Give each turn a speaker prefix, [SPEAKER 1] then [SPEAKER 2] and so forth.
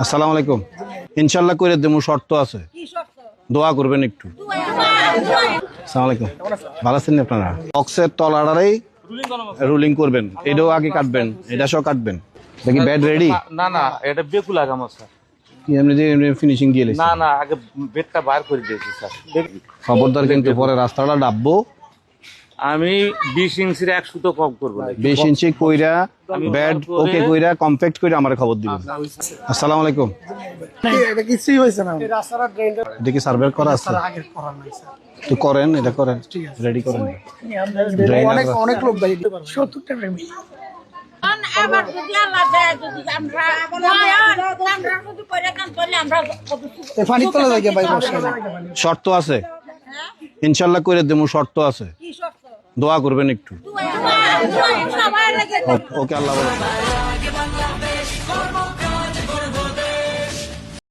[SPEAKER 1] আসসালামু আলাইকুম। ইনশাল্লাহ করে দেবো, শর্ত আছে, দোয়া করবেন একটু। আসসালামু আলাইকুম, ভালো আছেন আপনারা? বক্সের তলাড়ারেই রুলিং করবেন, এটাও আগে কাটবেন, এটা সব কাটবেন। দেখি ব্যাড রেডি?
[SPEAKER 2] না না, এটা বেকুল আগাম স্যার।
[SPEAKER 1] কি এমনি যে ফিনিশিং দিয়ে
[SPEAKER 2] না না, আগে বেডটা বার করে দিয়েছি স্যার।
[SPEAKER 1] খবরদার কিন্তু পরে রাস্তাটা ডাববো।
[SPEAKER 2] আমি 20 ইঞ্চির 1 সুতো কম করবো না।
[SPEAKER 1] 20 ইঞ্চি কইরা ব্যাড ওকে কইরা কমপ্যাক্ট কইরা আমার খবর দিবেন। আসসালামু আলাইকুম।
[SPEAKER 3] এটা কিছুই হয়েছে না।
[SPEAKER 1] এটা কি সার্ভে করা আছে? তো করেন, এটা করেন, রেডি করেন।
[SPEAKER 3] অনেক অনেক লোক দায়ী 70টা প্রেমী।
[SPEAKER 4] আবার যদি আল্লাহ দেয়, যদি আমরা যদি করে কান করলে আমরা
[SPEAKER 3] পানি তোলা যায় ভাই বসে।
[SPEAKER 1] শর্ত আছে, ইনশাল্লাহ করে দেবো, শর্ত আছে,
[SPEAKER 4] কি শর্ত?
[SPEAKER 1] দোয়া করবেন একটু।
[SPEAKER 4] সবাই লাগে।
[SPEAKER 1] ওকে, আল্লাহ বলে।